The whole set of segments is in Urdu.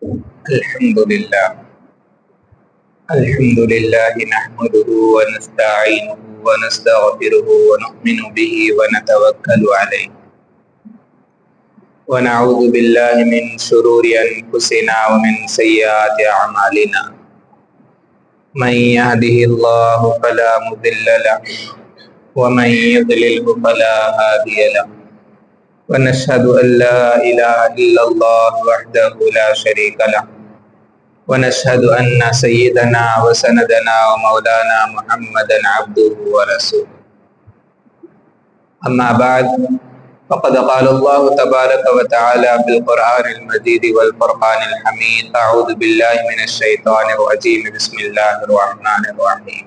الحمد لله الحمد لله نحمده ونستعينه ونستغفره ونؤمن به ونتوكل عليه ونعوذ بالله من شرور أنفسنا ومن سيئات أعمالنا من يهده الله فلا مضل له ومن يضلله فلا هادي له ونشهد أن لا إله إلا الله وحده لا شريك له ونشهد أن سيدنا وسندنا ومولانا محمدا عبده ورسوله أما بعد فقد قال الله تبارك وتعالى بالقرآن المجيد والفرقان الحميد أعوذ بالله من الشيطان الرجيم بسم الله الرحمن الرحيم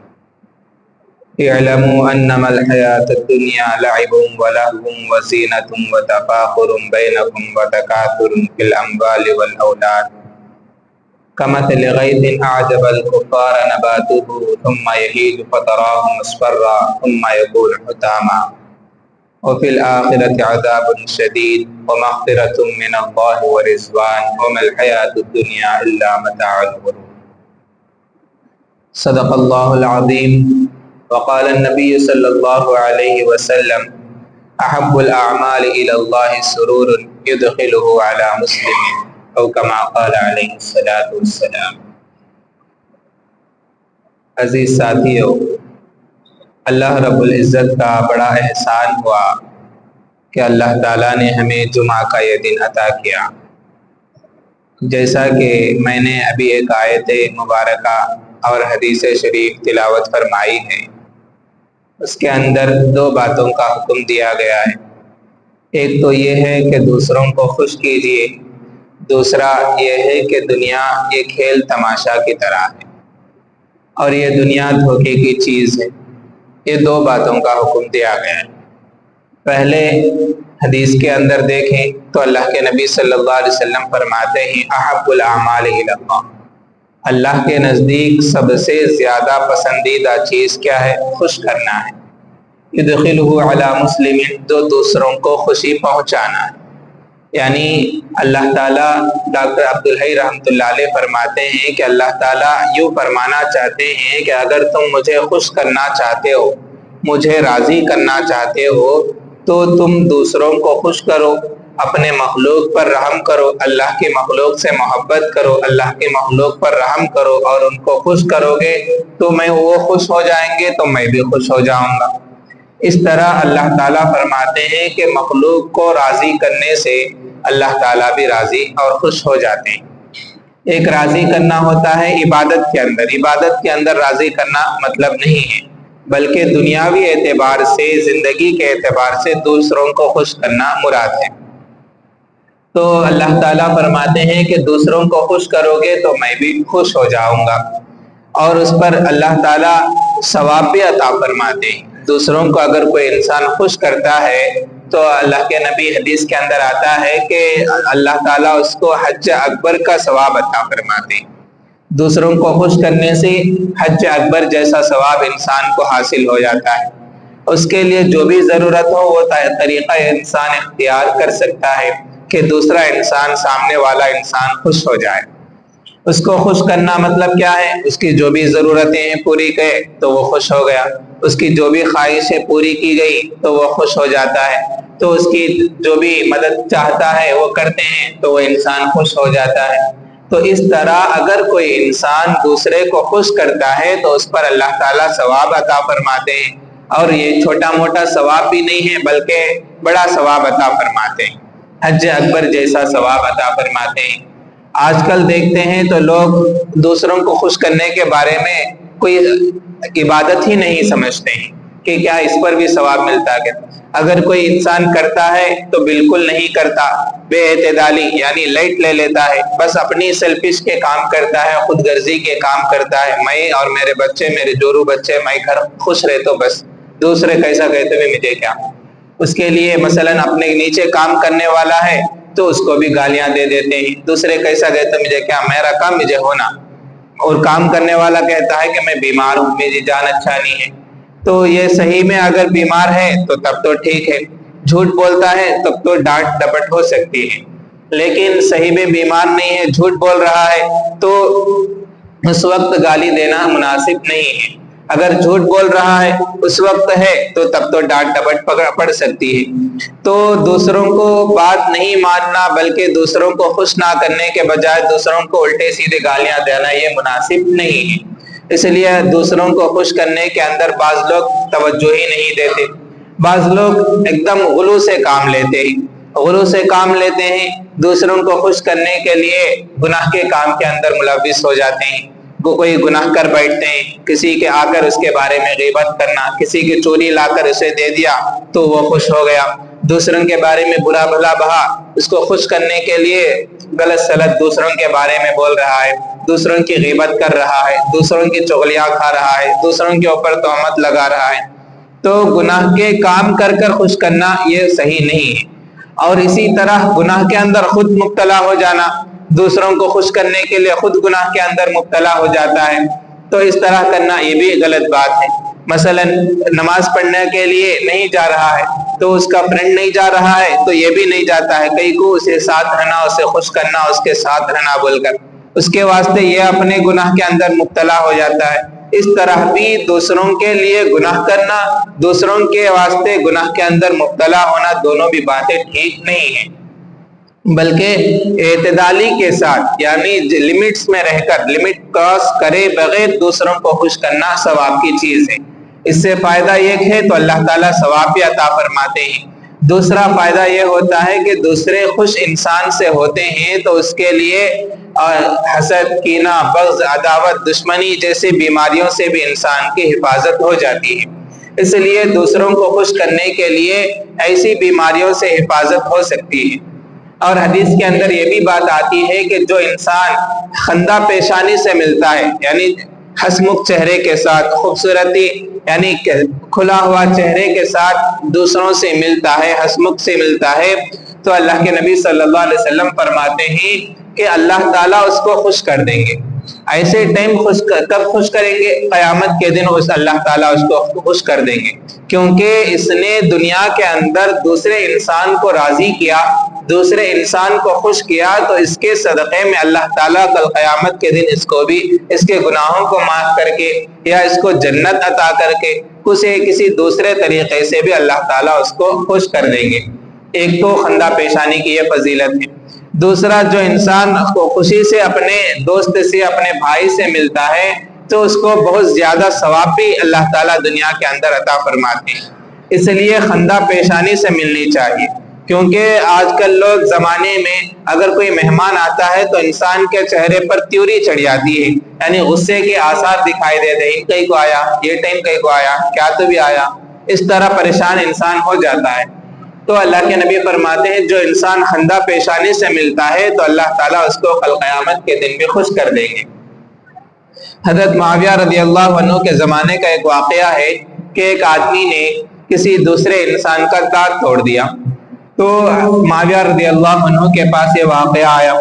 اعلموا أنما الحياة الدنيا لعب ولهو وزينة وتفاخر بينكم وتكاثر في الأموال والأولاد كمثل غيث أعجب الكفار نباته ثم يهيج فتراه مصفرا ثم يكون حطاما وفي الآخرة عذاب شديد ومغفرة من الله ورضوان وما الحياة الدنيا إلا متاع الغرور. صدق الله العظيم. وقال النبي صلى الله عليه وسلم أحب الأعمال إلى الله سرور يدخله على مسلم أو كما قال عليه الصلاة والسلام. عزیز ساتھیو، اللہ رب العزت کا بڑا احسان ہوا کہ اللہ تعالیٰ نے ہمیں جمعہ کا یہ دن عطا کیا. جیسا کہ میں نے ابھی ایک آیت مبارکہ اور حدیث شریف تلاوت فرمائی ہے، اس کے اندر دو باتوں کا حکم دیا گیا ہے. ایک تو یہ ہے کہ دوسروں کو خوش کیجیے، دوسرا یہ ہے کہ دنیا یہ کھیل تماشا کی طرح ہے اور یہ دنیا دھوکے کی چیز ہے. یہ دو باتوں کا حکم دیا گیا ہے. پہلے حدیث کے اندر دیکھیں تو اللہ کے نبی صلی اللہ علیہ وسلم فرماتے ہیں احب الاعمال الی اللہ، اللہ کے نزدیک سب سے زیادہ پسندیدہ چیز کیا ہے؟ خوش کرنا ہے. یدخلہ علی مسلم، جو دوسروں کو خوشی پہنچانا ہے. یعنی اللہ تعالیٰ، ڈاکٹر عبدالحی رحمۃ اللہ علیہ فرماتے ہیں کہ اللہ تعالیٰ یوں فرمانا چاہتے ہیں کہ اگر تم مجھے خوش کرنا چاہتے ہو، مجھے راضی کرنا چاہتے ہو، تو تم دوسروں کو خوش کرو، اپنے مخلوق پر رحم کرو، اللہ کی مخلوق سے محبت کرو، اللہ کی مخلوق پر رحم کرو اور ان کو خوش کرو گے تو وہ خوش ہو جائیں گے تو میں بھی خوش ہو جاؤں گا. اس طرح اللہ تعالیٰ فرماتے ہیں کہ مخلوق کو راضی کرنے سے اللہ تعالیٰ بھی راضی اور خوش ہو جاتے ہیں. ایک راضی کرنا ہوتا ہے عبادت کے اندر. عبادت کے اندر راضی کرنا مطلب نہیں ہے، بلکہ دنیاوی اعتبار سے، زندگی کے اعتبار سے دوسروں کو خوش کرنا مراد ہے. تو اللہ تعالیٰ فرماتے ہیں کہ دوسروں کو خوش کرو گے تو میں بھی خوش ہو جاؤں گا، اور اس پر اللہ تعالیٰ ثواب بھی عطا فرماتے ہیں. دوسروں کو اگر کوئی انسان خوش کرتا ہے تو اللہ کے نبی حدیث کے اندر آتا ہے کہ اللہ تعالیٰ اس کو حج اکبر کا ثواب عطا فرماتے ہیں. دوسروں کو خوش کرنے سے حج اکبر جیسا ثواب انسان کو حاصل ہو جاتا ہے. اس کے لیے جو بھی ضرورت ہو وہ طریقہ انسان اختیار کر سکتا ہے کہ دوسرا انسان، سامنے والا انسان خوش ہو جائے. اس کو خوش کرنا مطلب کیا ہے؟ اس کی جو بھی ضرورتیں ہیں پوری کرے تو وہ خوش ہو گیا، اس کی جو بھی خواہشیں پوری کی گئی تو وہ خوش ہو جاتا ہے، تو اس کی جو بھی مدد چاہتا ہے وہ کرتے ہیں تو وہ انسان خوش ہو جاتا ہے. تو اس طرح اگر کوئی انسان دوسرے کو خوش کرتا ہے تو اس پر اللہ تعالیٰ ثواب عطا فرماتے ہیں، اور یہ چھوٹا موٹا ثواب بھی نہیں ہے بلکہ بڑا ثواب عطا فرماتے ہیں، حج اکبر جیسا ثواب عطا فرماتے ہیں. آج کل دیکھتے ہیں تو لوگ دوسروں کو خوش کرنے کے بارے میں کوئی عبادت ہی نہیں سمجھتے ہیں کہ کیا اس پر بھی ثواب ملتا ہے. اگر کوئی انسان کرتا ہے تو بالکل نہیں کرتا، بے اعتدالی یعنی لائٹ لے لیتا ہے، بس اپنی سیلفش کے کام کرتا ہے، خود غرضی کے کام کرتا ہے. میں اور میرے بچے، میرے جورو بچے، میں گھر خوش رہتا ہوں، بس دوسرے کیسا کہتے ہوئے مجھے کیا. اس کے لیے مثلاً اپنے نیچے کام کرنے والا ہے تو اس کو بھی گالیاں دے دیتے ہیں. دوسرے کیسا کہتے مجھے کیا، میرا کام مجھے ہونا. اور کام کرنے والا کہتا ہے کہ میں بیمار ہوں، میری جان اچھا نہیں ہے. تو یہ صحیح میں اگر بیمار ہے تو تب تو ٹھیک ہے، جھوٹ بولتا ہے تب تو ڈانٹ ڈپٹ ہو سکتی ہے. لیکن صحیح میں بیمار نہیں ہے، جھوٹ بول رہا ہے، تو اس وقت گالی دینا مناسب نہیں ہے۔ اگر جھوٹ بول رہا ہے اس وقت ہے تو تب تو ڈانٹ ڈپٹ پڑ سکتی ہے۔ تو دوسروں کو بات نہیں ماننا بلکہ دوسروں کو خوش نہ کرنے کے بجائے دوسروں کو الٹے سیدھے گالیاں دینا یہ مناسب نہیں ہے۔ اس لیے دوسروں کو خوش کرنے کے اندر بعض لوگ توجہ ہی نہیں دیتے، بعض لوگ ایک دم غلو سے کام لیتے ہیں، غلو سے کام لیتے ہیں، دوسروں کو خوش کرنے کے لیے گناہ کے کام کے اندر ملوث ہو جاتے ہیں۔ کوئی گناہ کر بیٹھتے ہیں، کسی کے آ کر اس کے بارے میں غیبت کرنا، کسی کی چوری لا کر اسے دے دیا تو وہ خوش ہو گیا، دوسروں کے بارے میں برا بھلا بہا، اس کو خوش کرنے کے لیے غلط سلط دوسروں کے بارے میں بول رہا ہے، دوسروں کی غیبت کر رہا ہے، دوسروں کی چغلیاں کھا رہا ہے، دوسروں کے اوپر تہمت لگا رہا ہے، تو گناہ کے کام کر کر خوش کرنا یہ صحیح نہیں ہے۔ اور اسی طرح گناہ کے اندر خود مبتلا ہو جانا، دوسروں کو خوش کرنے کے لیے خود گناہ کے اندر مبتلا ہو جاتا ہے، تو اس طرح کرنا یہ بھی غلط بات ہے۔ مثلا نماز پڑھنے کے لیے نہیں جا رہا ہے تو اس کا فرینڈ نہیں جا رہا ہے تو یہ بھی نہیں جاتا ہے، کئی کو اسے ساتھ رہنا، اسے خوش کرنا، اس کے ساتھ رہنا بول کر اس کے واسطے یہ اپنے گناہ کے اندر مبتلا ہو جاتا ہے۔ اس طرح بھی دوسروں کے لیے گناہ کرنا، دوسروں کے واسطے گناہ کے اندر مبتلا ہونا، دونوں بھی باتیں ٹھیک نہیں ہیں، بلکہ اعتدالی کے ساتھ یعنی لمٹس میں رہ کر، لمٹ کراس کرے بغیر دوسروں کو خوش کرنا ثواب کی چیز ہے۔ اس سے فائدہ ایک ہے تو اللہ تعالیٰ ثواب بھی عطا فرماتے ہیں، دوسرا فائدہ یہ ہوتا ہے کہ دوسرے خوش انسان سے ہوتے ہیں تو اس کے لیے حسد، کینہ، بغض، عداوت، دشمنی جیسی بیماریوں سے بھی انسان کی حفاظت ہو جاتی ہے۔ اس لیے دوسروں کو خوش کرنے کے لیے ایسی بیماریوں سے حفاظت ہو سکتی ہے۔ اور حدیث کے اندر یہ بھی بات آتی ہے کہ جو انسان خندہ پیشانی سے ملتا ہے، یعنی ہسمکھ چہرے کے ساتھ، خوبصورتی یعنی کھلا ہوا چہرے کے ساتھ دوسروں سے ملتا ہے، ہسمکھ سے ملتا ہے، تو اللہ کے نبی صلی اللہ علیہ وسلم فرماتے ہیں کہ اللہ تعالیٰ اس کو خوش کر دیں گے۔ ایسے ٹائم کب خوش کریں گے؟ قیامت کے دن اللہ تعالیٰ اس کو خوش کر دیں گے، کیونکہ اس نے دنیا کے اندر دوسرے انسان کو راضی کیا، دوسرے انسان کو خوش کیا، تو اس کے صدقے میں اللہ تعالیٰ کل قیامت کے دن اس کو بھی اس کے گناہوں کو معاف کر کے یا اس کو جنت عطا کر کے کسی دوسرے طریقے سے بھی اللہ تعالیٰ اس کو خوش کر دیں گے۔ ایک تو خندہ پیشانی کی یہ فضیلت ہے۔ دوسرا، جو انسان کو خوشی سے اپنے دوست سے، اپنے بھائی سے ملتا ہے تو اس کو بہت زیادہ ثواب بھی اللہ تعالیٰ دنیا کے اندر عطا فرماتے ہیں۔ اس لیے خندہ پیشانی سے ملنی چاہیے، کیونکہ آج کل لوگ زمانے میں اگر کوئی مہمان آتا ہے تو انسان کے چہرے پر تیوری چڑھ جاتی ہے، یعنی غصے کے آثار دکھائی دیتے ہیں، کہیں کو آیا، یہ ٹائم کہیں کو آیا، کیا تو بھی آیا، اس طرح پریشان انسان ہو جاتا ہے۔ تو اللہ کے نبی فرماتے ہیں جو انسان خندہ پیشانی سے ملتا ہے تو اللہ تعالیٰ اس کو کل قیامت کے دن بھی خوش کر دیں گے۔ حضرت معاویہ رضی اللہ عنہ کے زمانے کا ایک واقعہ ہے کہ ایک آدمی نے کسی دوسرے انسان کا دانت توڑ دیا، تو معاویہ رضی اللہ عنہ کے پاس یہ واقعہ آیا،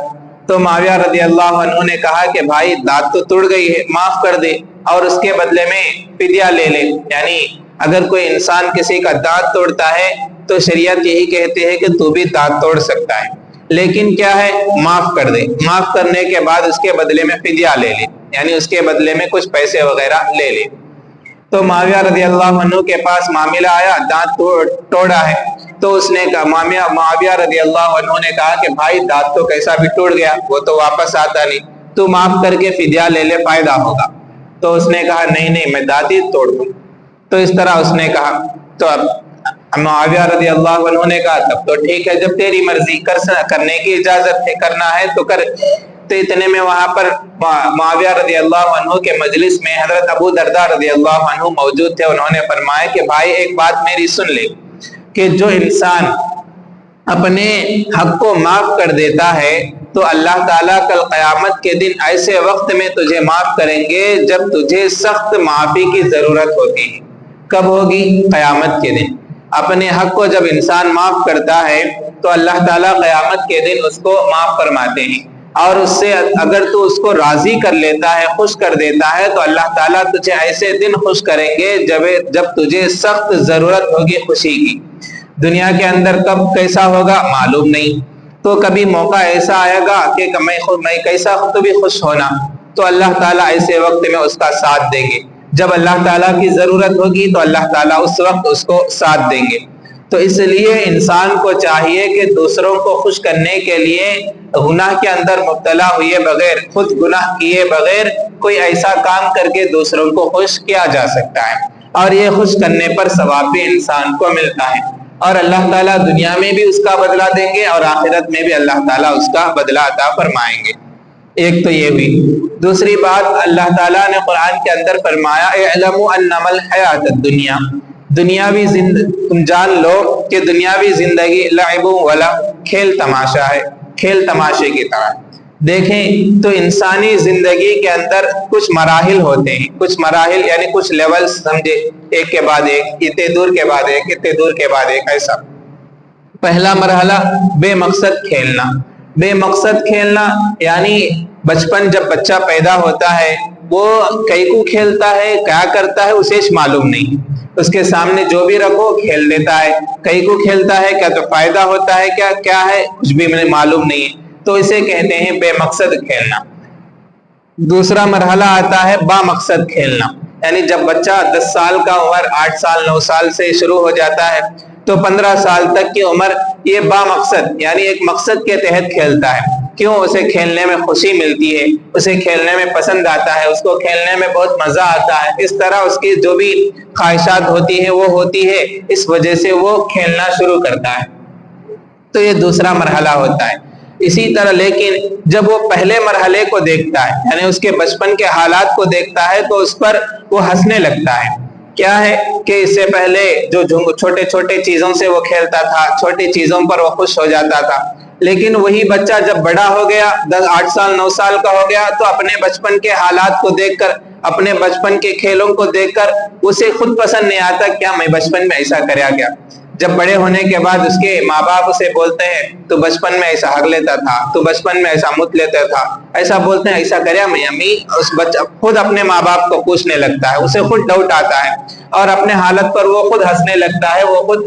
تو معاویہ رضی اللہ عنہ نے کہا کہ بھائی دانت تو ٹوٹ گئی ہے، معاف کر دے اور اس کے بدلے میں فدیہ لے لے۔ یعنی اگر کوئی انسان کسی کا دانت توڑتا ہے تو شریعت یہی کہتے ہیں کہ تو بھی دانت توڑ سکتا ہے، لیکن کیا ہے، معاف کر دے، معاف کرنے کے بعد اس کے بدلے میں فدیہ لے لے، یعنی اس کے بدلے میں کچھ پیسے وغیرہ لے لے۔ تو معاویہ رضی اللہ عنہ کے پاس معاملہ آیا، دانت توڑا ہے، تو اس نے کہا، معاویہ رضی اللہ عنہ نے کہا کہ بھائی دانت تو کیسا بھی ٹوٹ گیا، وہ تو واپس آتا نہیں، تو معاف کر کے فدیہ لے لے، فائدہ ہوگا۔ تو اس نے کہا نہیں میں دانت ہی توڑ دوں۔ تو اس طرح اس نے کہا، تو اب معاویہ رضی اللہ عنہ نے کہا تب تو ٹھیک ہے، جب تیری مرضی، کرنے کی اجازت ہے، کرنا ہے تو کر۔ تو اتنے میں وہاں پر معاویہ رضی اللہ عنہ کے مجلس میں حضرت ابو درداء رضی اللہ عنہ موجود تھے، انہوں نے فرمایا کہ بھائی ایک بات میری سن لے، کہ جو انسان اپنے حق کو معاف کر دیتا ہے تو اللہ تعالیٰ کل قیامت کے دن ایسے وقت میں تجھے معاف کریں گے جب تجھے سخت معافی کی ضرورت ہوتی ہے۔ کب ہوگی؟ قیامت کے دن۔ اپنے حق کو جب انسان معاف کرتا ہے تو اللہ تعالیٰ قیامت کے دن اس کو معاف فرماتے ہیں، اور اس سے اگر تو اس کو راضی کر لیتا ہے، خوش کر دیتا ہے، تو اللہ تعالیٰ تجھے ایسے دن خوش کریں گے جب تجھے سخت ضرورت ہوگی خوشی کی۔ دنیا کے اندر کب کیسا ہوگا معلوم نہیں، تو کبھی موقع ایسا آئے گا کہ میں کیسا تو بھی خوش ہونا، تو اللہ تعالیٰ ایسے وقت میں اس کا ساتھ دیں گے۔ جب اللہ تعالیٰ کی ضرورت ہوگی تو اللہ تعالیٰ اس وقت اس کو ساتھ دیں گے۔ تو اس لیے انسان کو چاہیے کہ دوسروں کو خوش کرنے کے لیے گناہ کے اندر مبتلا ہوئے بغیر، خود گناہ کیے بغیر کوئی ایسا کام کر کے دوسروں کو خوش کیا جا سکتا ہے، اور یہ خوش کرنے پر ثواب بھی انسان کو ملتا ہے، اور اللہ تعالیٰ دنیا میں بھی اس کا بدلہ دیں گے اور آخرت میں بھی اللہ تعالیٰ اس کا بدلہ عطا فرمائیں گے۔ ایک تو یہ ہوئی۔ دوسری بات، اللہ تعالیٰ نے قرآن کے اندر فرمایا اعلموا انما الحیات الدنیا، دنیاوی تم جان لو کہ دنیاوی زندگی لعب ولا کھیل تماشا ہے، کھیل تماشے کی طرح۔ دیکھیں تو انسانی زندگی کے اندر کچھ مراحل ہوتے ہیں، کچھ مراحل یعنی کچھ لیولز سمجھے، ایک کے بعد ایک، اتنے دور کے بعد ایک، اتنے دور کے بعد ایک، ایسا۔ پہلا مرحلہ بے مقصد کھیلنا۔ بے مقصد کھیلنا یعنی بچپن جب بچہ پیدا ہوتا ہے وہ کئی کو کھیلتا ہے، کیا کرتا ہے اسے معلوم نہیں، اس کے سامنے جو بھی رکھو کھیل لیتا ہے، کئی کو کھیلتا ہے، کیا تو فائدہ ہوتا ہے، کیا ہے کچھ بھی معلوم نہیں ہے، تو اسے کہتے ہیں بے مقصد کھیلنا۔ دوسرا مرحلہ آتا ہے با مقصد کھیلنا، یعنی جب بچہ 10 سال کا عمر 8 سال 9 سال سے شروع ہو جاتا ہے تو 15 سال تک کی عمر یہ با مقصد یعنی ایک مقصد کے تحت کھیلتا ہے۔ کیوں؟ اسے کھیلنے میں خوشی ملتی ہے، اسے کھیلنے میں پسند آتا ہے، اس کو کھیلنے میں بہت مزہ آتا ہے، اس طرح اس کی جو بھی خواہشات ہوتی ہے وہ ہوتی ہے، اس وجہ سے وہ کھیلنا شروع کرتا ہے۔ تو یہ دوسرا مرحلہ ہوتا ہے۔ اسی طرح لیکن جب وہ پہلے مرحلے کو دیکھتا ہے یعنی اس کے بچپن کے حالات کو دیکھتا ہے تو اس پر وہ ہنسنے لگتا ہے۔ کیا ہے کہ اس سے پہلے جو چھوٹے چھوٹے چیزوں سے وہ کھیلتا تھا، چھوٹی چیزوں پر وہ خوش ہو جاتا تھا، لیکن وہی بچہ جب بڑا ہو گیا 8 سال 9 سال کا ہو گیا تو اپنے بچپن کے حالات کو دیکھ کر، اپنے بچپن کے کھیلوں کو دیکھ کر اسے خود پسند نہیں آتا، کیا میں بچپن میں ایسا کریا کیا۔ جب بڑے ہونے کے بعد اس کے ماں باپ اسے بولتے ہیں تو بچپن میں ایسا حق لیتا تھا، تو بچپن میں ایسا مت لیتا تھا، ایسا بولتے ہیں ایسا کریا میں امی، اس بچہ خود اپنے ماں باپ کو پوچھنے لگتا ہے، اسے خود ڈاؤٹ آتا ہے اور اپنے حالت پر وہ خود ہنسنے لگتا ہے، وہ خود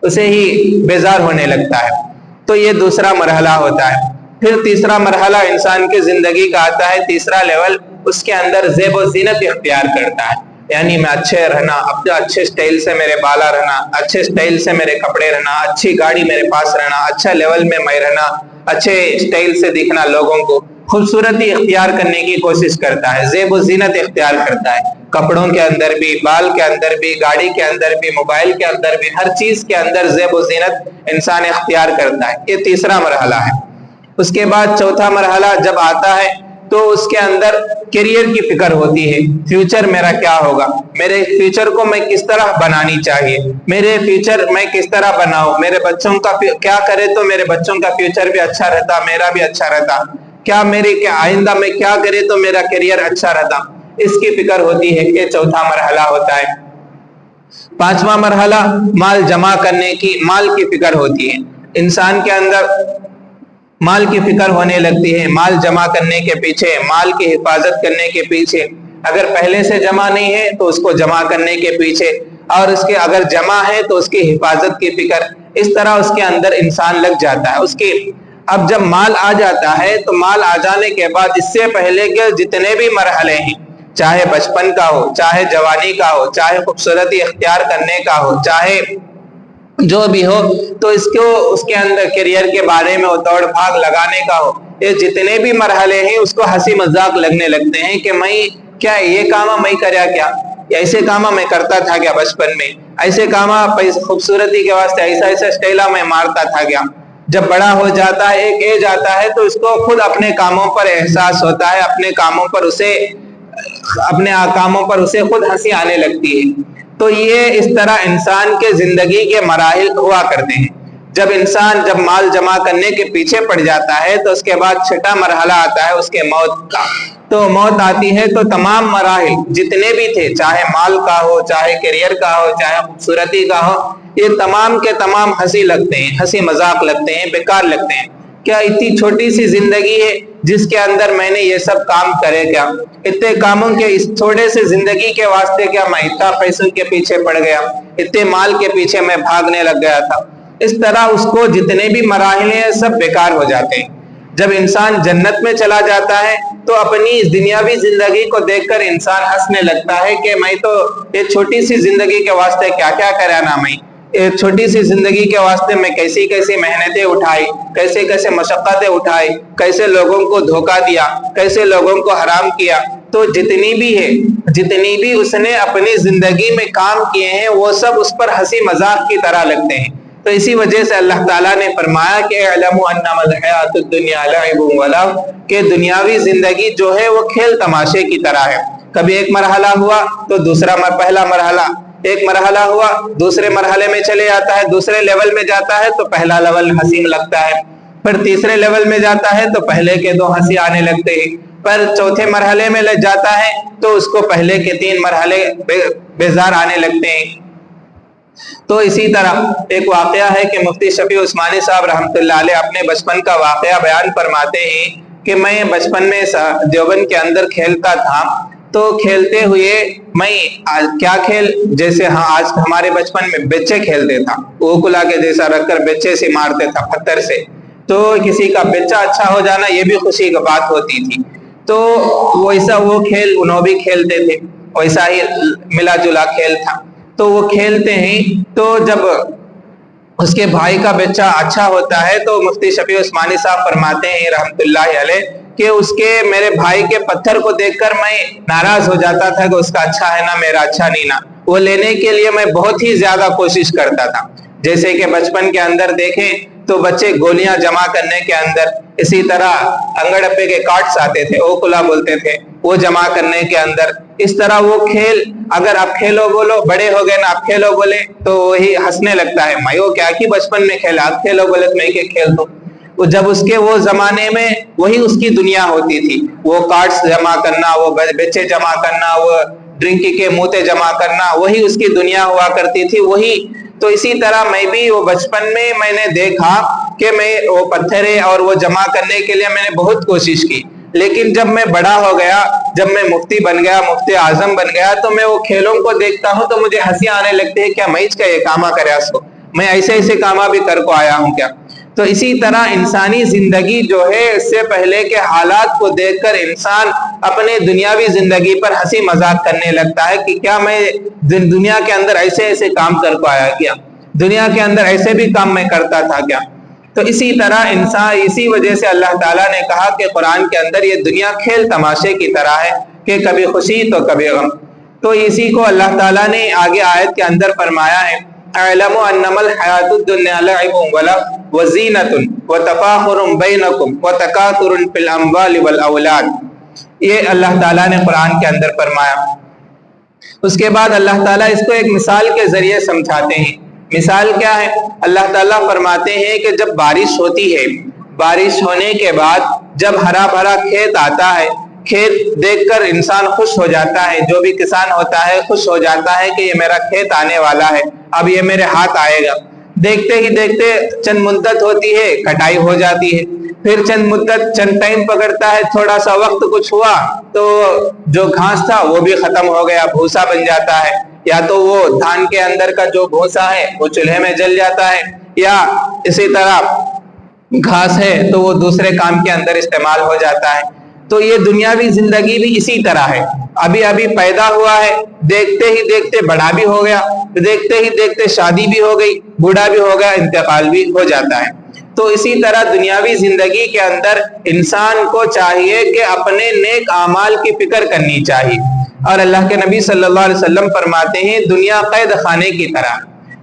اسے ہی بیزار ہونے لگتا ہے۔ تو یہ دوسرا مرحلہ ہوتا ہے۔ پھر تیسرا مرحلہ انسان کی زندگی کا آتا ہے، تیسرا لیول، اس کے اندر زیب و زینت اختیار کرتا ہے، یعنی میں اچھے رہنا، اپنے اچھے سٹائل سے میرے بالا رہنا، اچھے سٹائل سے میرے کپڑے رہنا، اچھی گاڑی میرے پاس رہنا، اچھا لیول میں رہنا، اچھے سٹائل سے دکھنا، لوگوں کو خوبصورتی اختیار کرنے کی کوشش کرتا ہے، زیب و زینت اختیار کرتا ہے، کپڑوں کے اندر بھی، بال کے اندر بھی، گاڑی کے اندر بھی، موبائل کے اندر بھی، ہر چیز کے اندر زیب و زینت انسان اختیار کرتا ہے۔ یہ تیسرا مرحلہ ہے۔ اس کے بعد چوتھا مرحلہ جب آتا ہے تو اس کے اندر کیریئر کی فکر ہوتی ہے، فیوچر میرا کیا ہوگا، میرے فیوچر کو میں کس طرح بنانی چاہیے، میرے فیوچر میں کس طرح بناؤں، میرے بچوں کا کیا کرے تو میرے بچوں کا فیوچر بھی اچھا رہتا، میرا بھی اچھا رہتا، کیا آئندہ میں کیا کرے تو میرا کیریئر اچھا رہتا، اس کی فکر ہوتی ہے۔ یہ چوتھا مرحلہ ہوتا ہے۔ پانچواں مرحلہ مال جمع کرنے کی، مال کی فکر ہوتی ہے، انسان کے اندر مال کی فکر ہونے لگتی ہے، مال جمع کرنے کے پیچھے، مال کی حفاظت کرنے کے پیچھے، اگر پہلے سے جمع نہیں ہے تو اس کو جمع کرنے کے پیچھے، اور اس کے اگر جمع ہے تو اس کی حفاظت کی فکر، اس طرح اس کے اندر انسان لگ جاتا ہے۔ اس کی اب جب مال آ جاتا ہے تو مال آ جانے کے بعد اس سے پہلے کے جتنے بھی مرحلے ہیں، چاہے بچپن کا ہو، چاہے جوانی کا ہو، چاہے خوبصورتی اختیار کرنے کا ہو، چاہے جو بھی ہو، تو اس کے اندر کیریئر کے بارے میں دوڑ بھاگ لگانے کا ہو، یہ جتنے بھی مرحلے ہیں اس کو ہنسی مذاق لگنے لگتے ہیں کہ میں کیا یہ کاما میں کریا کیا، ایسے کاما میں کرتا تھا کیا بچپن میں، ایسے کاما خوبصورتی کے واسطے ایسا اسٹائلہ میں مارتا تھا کیا۔ جب بڑا ہو جاتا ہے، ایک ایج آتا ہے تو اس کو خود اپنے کاموں پر احساس ہوتا ہے، اپنے کاموں پر اسے خود ہنسی آنے لگتی ہے۔ تو یہ اس طرح انسان کے زندگی کے مراحل ہوا کرتے ہیں۔ جب مال جمع کرنے کے پیچھے پڑ جاتا ہے تو اس کے بعد چھٹا مرحلہ آتا ہے اس کے موت کا۔ تو موت آتی ہے تو تمام مراحل جتنے بھی تھے، چاہے مال کا ہو، چاہے کیریئر کا ہو، چاہے خوبصورتی کا ہو، یہ تمام کے تمام ہنسی لگتے ہیں، ہنسی مذاق لگتے ہیں، بیکار لگتے ہیں۔ کیا اتنی چھوٹی سی زندگی ہے جس کے اندر میں نے یہ سب کام کرے کیا، اتنے کاموں کے اس تھوڑے سے زندگی کے واسطے کیا میں اتنا پیسوں کے پیچھے پڑ گیا، اتنے مال کے پیچھے میں بھاگنے لگ گیا تھا، اس طرح اس کو جتنے بھی مراحل ہیں سب بیکار ہو جاتے ہیں۔ جب انسان جنت میں چلا جاتا ہے تو اپنی دنیاوی زندگی کو دیکھ کر انسان ہنسنے لگتا ہے کہ میں تو یہ چھوٹی سی زندگی کے واسطے کیا کیا کرا نا، میں ایک چھوٹی سی زندگی کے واسطے میں کیسی کیسی محنتیں اٹھائی، کیسے کیسے مشقتیں اٹھائی، کیسے لوگوں کو دھوکہ دیا، کیسے لوگوں کو حرام کیا۔ تو جتنی بھی اس نے اپنی زندگی میں کام کیے ہیں وہ سب اس پر ہنسی مذاق کی طرح لگتے ہیں۔ تو اسی وجہ سے اللہ تعالیٰ نے فرمایا کہ اعلموا انما الحیات الدنیا لعب ولہو، کہ دنیاوی زندگی جو ہے وہ کھیل تماشے کی طرح ہے۔ کبھی ایک مرحلہ ہوا تو پہلا مرحلہ، ایک مرحلہ ہوا دوسرے مرحلے میں چلے جاتا ہے، دوسرے لیول میں جاتا ہے تو پہلا لیول حسین لگتا ہے، پھر تیسرے لیول میں جاتا ہے تو پہلے کے دو ہنسی آنے لگتے ہیں، پر چوتھے مرحلے میں جاتا ہے تو اس کو پہلے کے 3 مرحلے بیزار آنے لگتے ہیں۔ تو اسی طرح ایک واقعہ ہے کہ مفتی شفیع عثمانی صاحب رحمۃ اللہ علیہ اپنے بچپن کا واقعہ بیان فرماتے ہیں کہ میں بچپن میں دیوبند کے اندر کھیلتا تھا، تو کھیلتے ہوئے میں کیا کھیل، جیسے آج ہمارے بچپن میں بچے کھیلتے تھا، اوکلا کے جیسا رکھ کر بچے سے مارتے تھا پتھر سے، تو کسی کا بچہ اچھا ہو جانا یہ بھی خوشی کی بات ہوتی تھی۔ تو ویسا وہ کھیل انہوں بھی کھیلتے تھے، ویسا ہی ملا جلا کھیل تھا۔ تو وہ کھیلتے ہیں تو جب اس کے بھائی کا بچہ اچھا ہوتا ہے تو مفتی شفیع عثمانی صاحب فرماتے ہیں رحمت اللہ علیہ کہ میرے بھائی کے پتھر کو دیکھ کر میں ناراض ہو جاتا تھا کہ اس کا اچھا ہے نا، میرا اچھا نہیں نا۔ وہ لینے کے لیے میں بہت ہی زیادہ کوشش کرتا تھا۔ جیسے کہ بچپن کے اندر دیکھیں تو بچے گولیاں جمع کرنے کے اندر، اسی طرح انگڑپے کے کارڈز آتے تھے، اوکلا بولتے تھے، وہ جمع کرنے کے اندر، اس طرح وہ کھیل اگر آپ کھیلو بولو، بڑے ہو گئے نا آپ کھیلو بولے تو وہی ہنسنے لگتا ہے، میں وہ کیا کی بچپن میں کھیلا، آپ کھیلو بولے تو میں کیا کھیل دوں۔ جب اس کے وہ زمانے میں وہی اس کی دنیا ہوتی تھی، وہ کارڈز جمع کرنا، وہ بچے جمع کرنا، وہ ڈرنک کے موتے جمع کرنا، وہی اس کی دنیا ہوا کرتی تھی وہی۔ تو اسی طرح میں بھی وہ بچپن میں نے دیکھا کہ میں وہ پتھریں اور وہ جمع کرنے کے لیے میں نے بہت کوشش کی، لیکن جب میں بڑا ہو گیا، جب میں مفتی بن گیا، مفتی اعظم بن گیا، تو میں وہ کھیلوں کو دیکھتا ہوں تو مجھے ہنسی آنے لگتی ہے، کیا میں اس کا یہ کاما کریا سو، میں ایسے کاما بھی کر کو آیا ہوں کیا۔ تو اسی طرح انسانی زندگی جو ہے اس سے پہلے کے حالات کو دیکھ کر انسان اپنے دنیاوی زندگی پر ہنسی مذاق کرنے لگتا ہے کہ کیا میں دنیا کے اندر ایسے کام کر کو آیا کیا، دنیا کے اندر ایسے بھی کام میں کرتا تھا کیا۔ تو اسی طرح انسان، اسی وجہ سے اللہ تعالیٰ نے کہا کہ قرآن کے اندر یہ دنیا کھیل تماشے کی طرح ہے کہ کبھی خوشی تو کبھی غم۔ تو اسی کو اللہ تعالیٰ نے آگے آیت کے اندر فرمایا ہے، اعلموا انما الحیات الدنیا لعب ولہو وزینۃ وتفاخر بینکم وتکاثر فی الاموال والاولاد، یہ اللہ تعالیٰ نے قرآن کے اندر فرمایا۔ اس کے بعد اللہ تعالیٰ اس کو ایک مثال کے ذریعے سمجھاتے ہیں۔ مثال کیا ہے؟ اللہ تعالیٰ فرماتے ہیں کہ جب بارش ہوتی ہے، بارش ہونے کے بعد جب ہرا بھرا کھیت آتا ہے، کھیت دیکھ کر انسان خوش ہو جاتا ہے، جو بھی کسان ہوتا ہے خوش ہو جاتا ہے کہ یہ میرا کھیت آنے والا ہے، اب یہ میرے ہاتھ آئے گا۔ دیکھتے ہی دیکھتے چند مدت ہوتی ہے، کٹائی ہو جاتی ہے، پھر چند ٹائم پکڑتا ہے، تھوڑا سا وقت کچھ ہوا تو جو گھاس تھا وہ بھی ختم ہو گیا، بھوسا بن جاتا ہے، یا تو وہ دھان کے اندر کا جو بھوسا ہے وہ چولہے میں جل جاتا ہے، یا اسی طرح گھاس ہے تو وہ دوسرے کام کے اندر استعمال ہو جاتا ہے۔ تو یہ دنیاوی زندگی بھی اسی طرح ہے، ابھی پیدا ہوا ہے، دیکھتے ہی دیکھتے بڑا بھی ہو گیا، دیکھتے ہی دیکھتے شادی بھی ہو گئی، بوڑھا بھی ہو گیا، انتقال بھی ہو جاتا ہے۔ تو اسی طرح دنیاوی زندگی کے اندر انسان کو چاہیے کہ اپنے نیک اعمال کی فکر کرنی چاہیے، اور اللہ کے نبی صلی اللہ علیہ وسلم فرماتے ہیں دنیا قید خانے کی طرح۔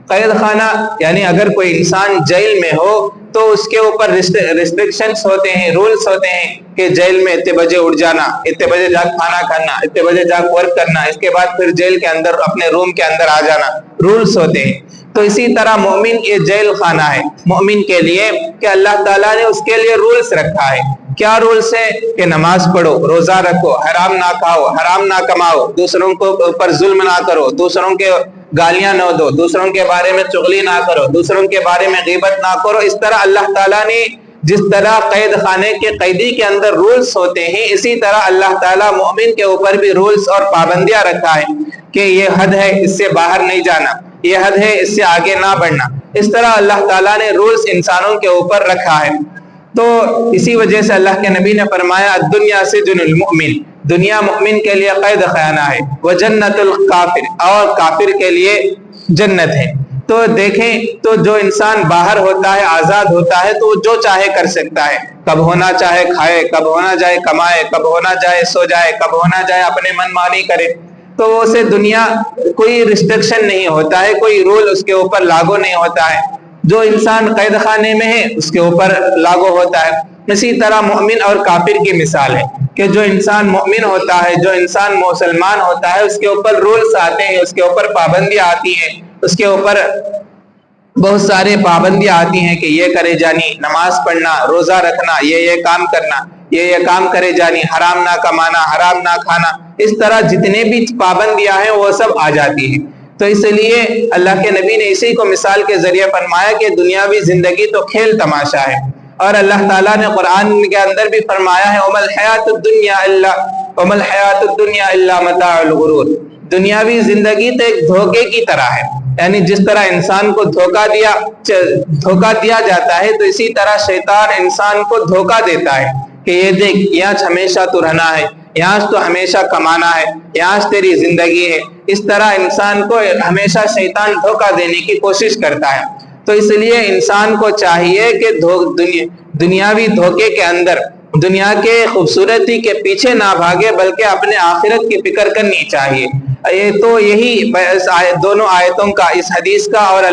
قید خانہ یعنی اگر کوئی انسان جیل میں ہو تو اس کے اوپر ریسٹرکشنز ہوتے ہیں، رولز ہوتے ہیں کہ جیل میں اتنے بجے اٹھ جانا، اتنے بجے جا کھانا کھانا، اتنے بجے جا ورک کرنا، اس کے بعد پھر جیل کے اندر اپنے روم کے اندر آ جانا، رولز ہوتے ہیں۔ تو اسی طرح مومن یہ جیل خانہ ہے مومن کے لیے کہ اللہ تعالیٰ نے اس کے لیے رولز رکھا ہے۔ کیا رولز ہے؟ کہ نماز پڑھو، روزہ رکھو، حرام نہ کھاؤ، حرام نہ کماؤ، دوسروں کو اوپر ظلم نہ کرو، دوسروں کے گالیاں نہ دو، دوسروں کے بارے میں چغلی نہ کرو، دوسروں کے بارے میں غیبت نہ کرو۔ اس طرح اللہ تعالیٰ نے جس طرح قید خانے کے قیدی کے اندر رولز ہوتے ہیں، اسی طرح اللہ تعالیٰ مومن کے اوپر بھی رولز اور پابندیاں رکھا ہے کہ یہ حد ہے، اس سے باہر نہیں جانا، یہ حد ہے، اس سے آگے نہ بڑھنا۔ اس طرح اللہ تعالیٰ نے رولز انسانوں کے اوپر رکھا ہے۔ تو اسی وجہ سے اللہ کے نبی نے فرمایا الدنیا سجن المؤمن، دنیا مؤمن کے لیے قید خانہ ہے، وجنت الکافر، اور کافر کے لیے جنت ہے۔ تو دیکھیں تو جو انسان باہر ہوتا ہے، آزاد ہوتا ہے، تو وہ جو چاہے کر سکتا ہے، کب ہونا چاہے کھائے، کب ہونا چاہے کمائے، کب ہونا چاہے سو جائے، کب ہونا چاہے اپنے من مانی کرے۔ تو اسے دنیا کوئی ریسٹرکشن نہیں ہوتا ہے، کوئی رول اس کے اوپر لاگو نہیں ہوتا ہے، جو انسان قید خانے میں ہے اس کے اوپر لاگو ہوتا ہے۔ اسی طرح مومن اور کافر کی مثال ہے کہ جو انسان مومن ہوتا ہے، جو انسان مسلمان ہوتا ہے، اس کے اوپر رولز آتے ہیں، اس کے اوپر پابندیاں آتی ہیں، اس کے اوپر بہت سارے پابندیاں آتی ہیں کہ یہ کرے جانی، نماز پڑھنا، روزہ رکھنا، یہ کام کرنا، یہ کام کرے جانی، حرام نہ کمانا، حرام نہ کھانا، اس طرح جتنے بھی پابندیاں ہیں وہ سب آ جاتی ہیں۔ تو اس لیے اللہ کے نبی نے اسی کو مثال کے ذریعے فرمایا کہ دنیاوی زندگی تو کھیل تماشا ہے، اور اللہ تعالیٰ نے قرآن کے اندر بھی فرمایا ہے وَمَا الْحَيَاةُ الدُّنْيَا إِلَّا مَتَاعُ الْغُرُورِ، دنیاوی زندگی تو ایک دھوکے کی طرح ہے، یعنی جس طرح انسان کو دھوکہ دیا جاتا ہے، تو اسی طرح شیطان انسان کو دھوکہ دیتا ہے کہ یہ دیکھ یہاں ہمیشہ تو رہنا ہے، یہاں تو ہمیشہ کمانا ہے، یہاں تیری زندگی ہے۔ اس طرح انسان کو ہمیشہ شیطان دھوکہ دینے کی کوشش کرتا ہے۔ تو اس لیے انسان کو چاہیے کہ دنیاوی دھوکے کے اندر، دنیا کے خوبصورتی کے پیچھے نہ بھاگے، بلکہ اپنے آخرت کی فکر کرنی چاہیے۔ تو یہی دونوں آیتوں کا، اس حدیث کا اور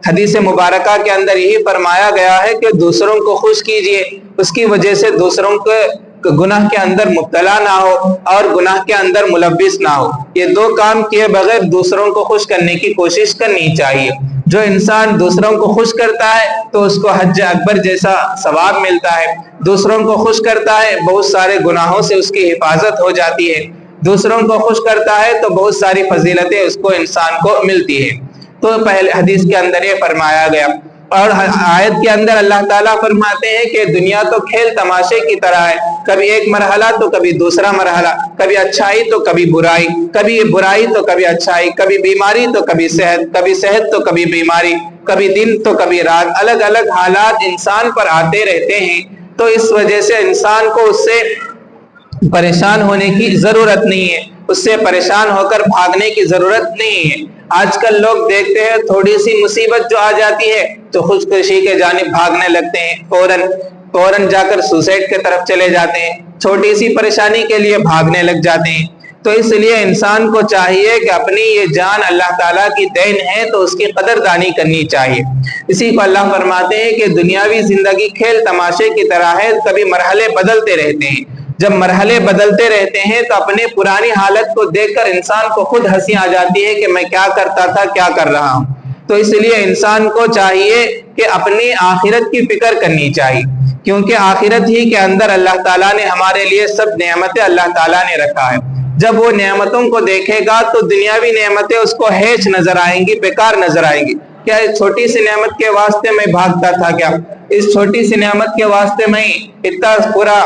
حدیث مبارکہ کے اندر یہی فرمایا گیا ہے کہ دوسروں کو خوش کیجئے، اس کی وجہ سے دوسروں کے گناہ کے اندر مبتلا نہ ہو اور گناہ کے اندر ملوث نہ ہو۔ یہ دو کام کیے بغیر دوسروں کو خوش کرنے کی کوشش کرنی چاہیے۔ جو انسان دوسروں کو خوش کرتا ہے تو اس کو حج اکبر جیسا ثواب ملتا ہے، دوسروں کو خوش کرتا ہے بہت سارے گناہوں سے اس کی حفاظت ہو جاتی ہے، دوسروں کو خوش کرتا ہے تو بہت ساری فضیلتیں اس کو انسان کو ملتی ہے۔ تو پہلے حدیث کے اندر یہ فرمایا گیا، اور آیت کے اندر اللہ تعالیٰ فرماتے ہیں کہ دنیا تو کھیل تماشے کی طرح ہے، کبھی ایک مرحلہ تو کبھی دوسرا مرحلہ، کبھی اچھائی تو کبھی برائی، کبھی برائی تو کبھی اچھائی، کبھی بیماری تو کبھی صحت تو کبھی بیماری، کبھی دن تو کبھی رات، الگ الگ حالات انسان پر آتے رہتے ہیں۔ تو اس وجہ سے انسان کو اس سے پریشان ہونے کی ضرورت نہیں ہے، اس سے پریشان ہو کر بھاگنے کی ضرورت نہیں ہے۔ آج کل لوگ دیکھتے ہیں تھوڑی سی مصیبت جو آ جاتی ہے تو خودکشی کے جانب بھاگنے لگتے ہیں، فوراً جا کر سوسائڈ کی طرف چلے جاتے ہیں، چھوٹی سی پریشانی کے لیے بھاگنے لگ جاتے ہیں۔ تو اس لیے انسان کو چاہیے کہ اپنی یہ جان اللہ تعالیٰ کی دین ہے تو اس کی قدردانی کرنی چاہیے۔ اسی کو اللہ فرماتے ہیں کہ دنیاوی زندگی کھیل تماشے کی طرح ہے، کبھی مرحلے بدلتے رہتے ہیں۔ جب مرحلے بدلتے رہتے ہیں تو اپنے پرانی حالت کو دیکھ کر انسان کو خود ہنسی آ جاتی ہے کہ میں کیا کرتا تھا، کیا کر رہا ہوں۔ تو اس لیے انسان کو چاہیے کہ اپنی آخرت کی فکر کرنی چاہیے، کیونکہ آخرت ہی کے اندر اللہ تعالیٰ نے ہمارے لیے سب نعمتیں اللہ تعالیٰ نے رکھا ہے۔ جب وہ نعمتوں کو دیکھے گا تو دنیاوی نعمتیں اس کو ہیچ نظر آئیں گی، بیکار نظر آئیں گی۔ کیا اس چھوٹی سی نعمت کے واسطے میں بھاگتا تھا؟ کیا اس چھوٹی سی نعمت کے واسطے میں اتنا پورا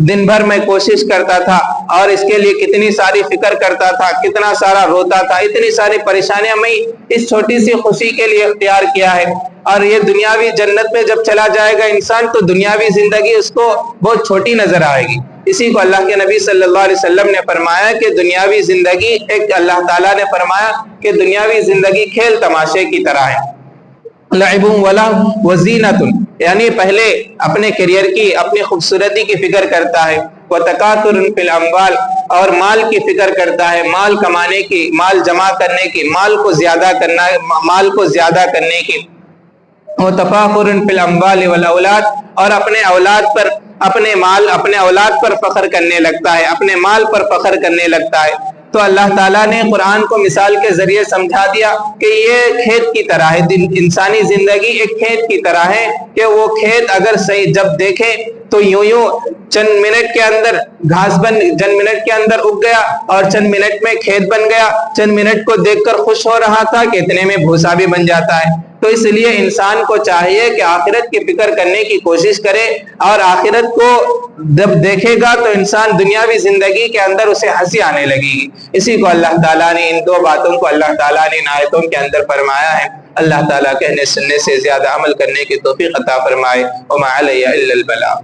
دن بھر میں کوشش کرتا تھا اور اس کے لیے کتنی ساری فکر کرتا تھا، کتنا سارا روتا تھا، اتنی ساری پریشانیاں میں اس چھوٹی سی خوشی کے لیے اختیار کیا ہے؟ اور یہ دنیاوی جنت میں جب چلا جائے گا انسان تو دنیاوی زندگی اس کو بہت چھوٹی نظر آئے گی۔ اسی کو اللہ کے نبی صلی اللہ علیہ وسلم نے فرمایا کہ دنیاوی زندگی ایک، اللہ تعالیٰ نے فرمایا کہ دنیاوی زندگی کھیل تماشے کی طرح ہے، لعب ولہو وزینۃ، یعنی پہلے اپنے کیریئر کی، اپنی خوبصورتی کی فکر کرتا ہے، وتکاثر فی الاموال، اور مال کی فکر کرتا ہے، مال کمانے کی، مال جمع کرنے کی، مال کو زیادہ کرنے کی، وتفاخر فی الاموال والاولاد، اور اپنے اولاد پر، اپنے اولاد پر فخر کرنے لگتا ہے، اپنے مال پر فخر کرنے لگتا ہے۔ تو اللہ تعالیٰ نے قرآن کو مثال کے ذریعے سمجھا دیا کہ یہ کھیت کی طرح ہے، انسانی زندگی ایک کھیت کی طرح ہے کہ وہ کھیت اگر صحیح جب دیکھے تو یوں چند منٹ کے اندر چند منٹ کے اندر اگ گیا اور چند منٹ میں کھیت بن گیا، چند منٹ کو دیکھ کر خوش ہو رہا تھا کہ اتنے میں بھوسا بھی بن جاتا ہے۔ تو اس لیے انسان کو چاہیے کہ آخرت کی فکر کرنے کی کوشش کرے، اور آخرت کو جب دیکھے گا تو انسان دنیاوی زندگی کے اندر اسے ہنسی آنے لگے گی۔ اسی کو اللہ تعالیٰ نے، ان دو باتوں کو اللہ تعالیٰ نے ان آیتوں کے اندر فرمایا ہے۔ اللہ تعالیٰ کہنے سننے سے زیادہ عمل کرنے کی توفیق عطا فرمائے۔ وما علی الا البلاغ۔